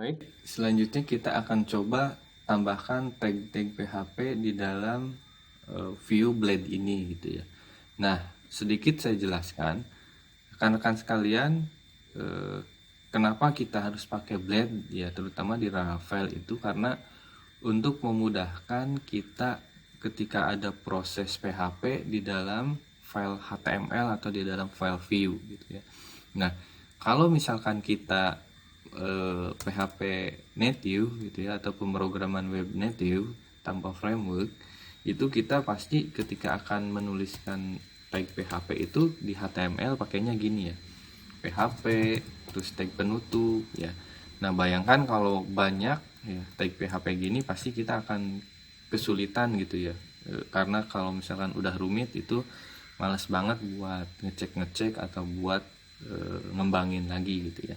Baik, selanjutnya kita akan coba tambahkan tag-tag PHP di dalam view blade ini gitu ya. Nah, sedikit saya jelaskan, rekan-rekan sekalian, kenapa kita harus pakai blade ya, terutama di Laravel itu karena untuk memudahkan kita ketika ada proses PHP di dalam file HTML atau di dalam file view gitu ya. Nah, kalau misalkan kita PHP native gitu ya, atau pemrograman web native tanpa framework, itu kita pasti ketika akan menuliskan tag PHP itu di HTML pakainya gini ya, PHP terus tag penutup ya. Nah, bayangkan kalau banyak ya tag PHP gini pasti kita akan kesulitan gitu ya. Karena kalau misalkan udah rumit itu males banget buat ngecek atau buat ngembangin lagi gitu ya.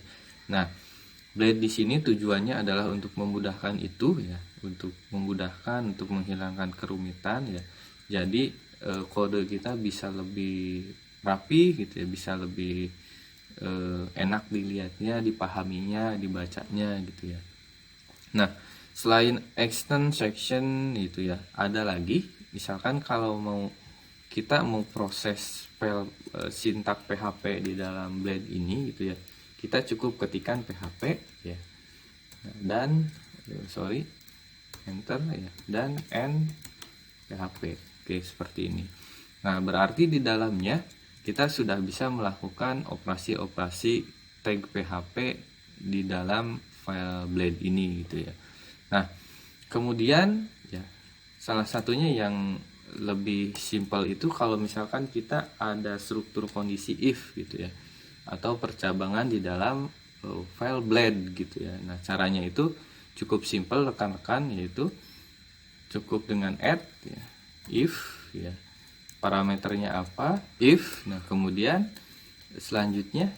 Nah, blade di sini tujuannya adalah untuk memudahkan itu ya, untuk memudahkan, untuk menghilangkan kerumitan ya. Jadi kode kita bisa lebih rapi gitu ya, bisa lebih enak dilihatnya, dipahaminya, dibacanya gitu ya. Nah, selain extend section gitu ya, ada lagi misalkan kalau kita mau proses file sintak PHP di dalam blade ini gitu ya, kita cukup ketikkan PHP ya, dan enter ya, dan end PHP. Oke, seperti ini. Nah, berarti di dalamnya kita sudah bisa melakukan operasi-operasi tag PHP di dalam file blade ini gitu ya. Nah, kemudian ya salah satunya yang lebih simpel itu kalau misalkan kita ada struktur kondisi if gitu ya, atau percabangan di dalam file blade gitu ya. Nah, caranya itu cukup simpel rekan-rekan, yaitu cukup dengan add ya, if ya, parameternya apa, if. Nah, kemudian selanjutnya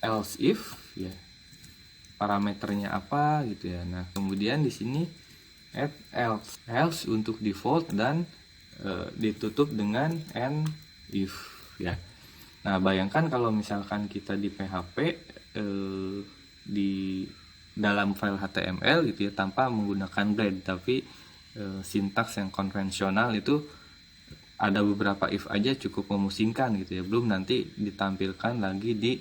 else if ya, parameternya apa gitu ya. Nah, kemudian di sini add else untuk default dan ditutup dengan end if ya. Nah, bayangkan kalau misalkan kita di PHP di dalam file HTML gitu ya, tanpa menggunakan blade, tapi sintaks yang konvensional itu ada beberapa if aja cukup memusingkan gitu ya, belum nanti ditampilkan lagi di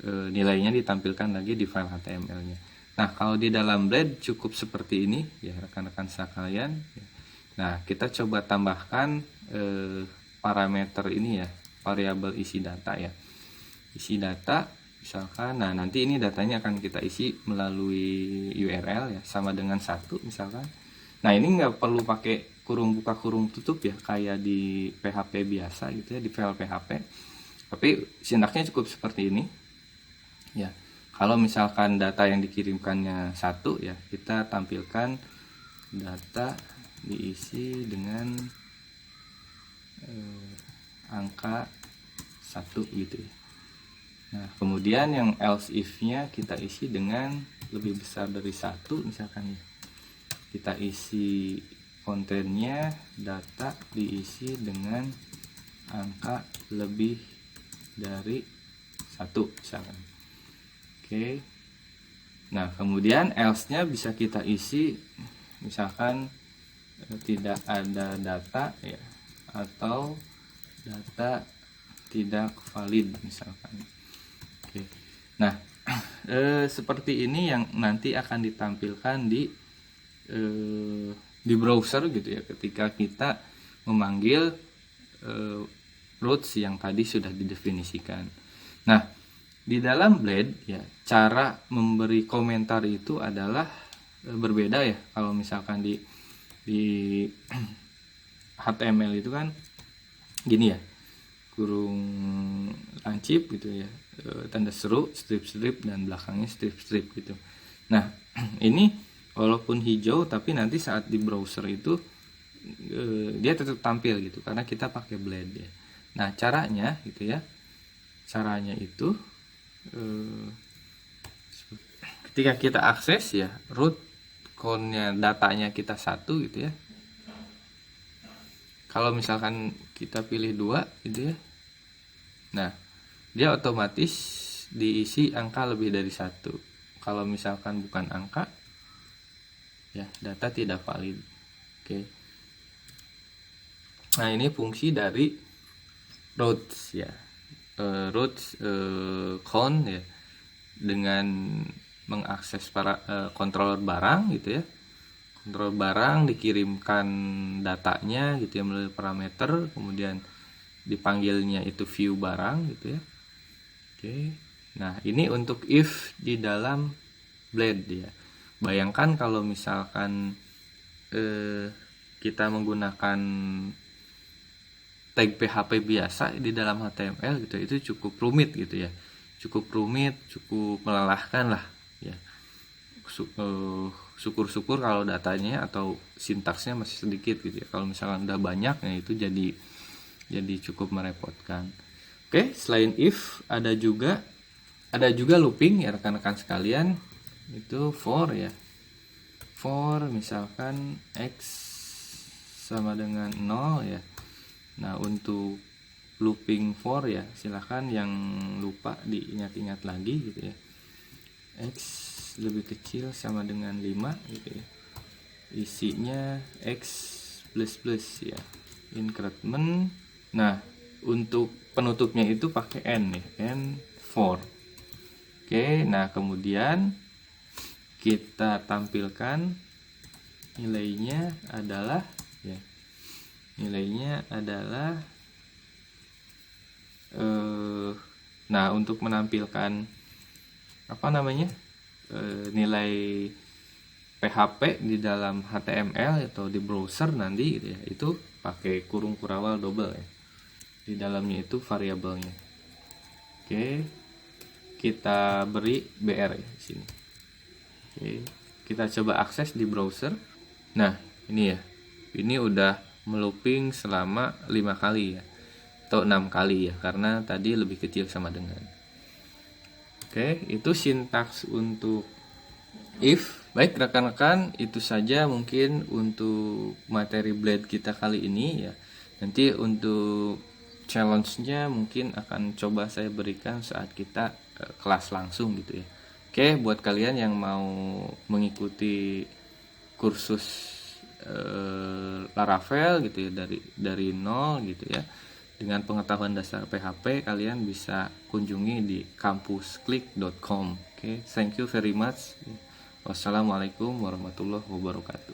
nilainya ditampilkan lagi di file HTML-nya. Nah, kalau di dalam blade cukup seperti ini ya rekan-rekan sekalian. Nah, kita coba tambahkan parameter ini ya, variabel isi data ya. Isi data misalkan, nah nanti ini datanya akan kita isi melalui URL ya, sama dengan satu misalkan. Nah, ini nggak perlu pakai kurung buka kurung tutup ya, kayak di PHP biasa gitu ya, di file PHP. Tapi sintaksnya cukup seperti ini ya. Kalau misalkan data yang dikirimkannya satu ya, kita tampilkan data diisi dengan angka 1 gitu ya. Nah, kemudian yang else if-nya kita isi dengan lebih besar dari 1 misalkan ya. Kita isi kontennya, data diisi dengan angka lebih dari 1 misalkan. Oke. Nah, kemudian else-nya bisa kita isi misalkan tidak ada data ya, atau data tidak valid misalkan. Oke. Nah, seperti ini yang nanti akan ditampilkan di browser gitu ya, ketika kita memanggil routes yang tadi sudah didefinisikan. Nah, di dalam blade ya, cara memberi komentar itu adalah berbeda ya. Kalau misalkan di HTML itu kan gini ya, kurung lancip gitu ya, tanda seru, strip dan belakangnya strip gitu. Nah, ini walaupun hijau tapi nanti saat di browser itu dia tetap tampil gitu karena kita pakai blade ya. Nah, caranya gitu ya, caranya itu ketika kita akses ya, root count-nya, datanya kita 1 gitu ya. Kalau misalkan kita pilih 2 gitu ya, nah dia otomatis diisi angka lebih dari 1 Kalau misalkan bukan angka, ya data tidak valid. Oke. Nah, ini fungsi dari routes ya. Routes count ya, dengan mengakses para controller barang gitu ya. Controller barang dikirimkan datanya gitu ya melalui parameter, kemudian dipanggilnya itu view barang gitu ya. Oke. Nah, ini untuk if di dalam blade ya. Bayangkan kalau misalkan kita menggunakan tag PHP biasa di dalam HTML gitu, itu cukup rumit gitu ya. Cukup rumit, cukup melelahkan lah ya. Syukur-syukur kalau datanya atau sintaksnya masih sedikit gitu ya. Kalau misalkan udah banyak ya itu jadi cukup merepotkan. Oke, selain if ada juga looping ya rekan-rekan sekalian, itu for ya. For misalkan x sama dengan 0 ya. Nah, untuk looping for ya, silahkan yang lupa diingat-ingat lagi gitu ya. X lebih kecil sama dengan 5 gitu ya. Isinya x plus ya. Increment. Nah, untuk penutupnya itu pakai n ya, n4. Oke, nah kemudian kita tampilkan nilainya adalah ya. Nilainya adalah nah, untuk menampilkan apa namanya? Nilai PHP di dalam HTML atau di browser nanti gitu ya, itu pakai kurung kurawal double ya. Di dalamnya itu variabelnya. Oke. Kita beri BR ya di sini. Oke. Kita coba akses di browser. Nah, ini ya. Ini udah melooping selama 5 kali ya. Atau 6 kali ya, karena tadi lebih kecil sama dengan. Oke, itu sintaks untuk if. Baik rekan-rekan, itu saja mungkin untuk materi blade kita kali ini ya. Nanti untuk challenge-nya mungkin akan coba saya berikan saat kita kelas langsung gitu ya. Oke, buat kalian yang mau mengikuti kursus Laravel gitu ya dari nol gitu ya, dengan pengetahuan dasar PHP, kalian bisa kunjungi di campusklik.com. Oke, thank you very much. Wassalamualaikum warahmatullahi wabarakatuh.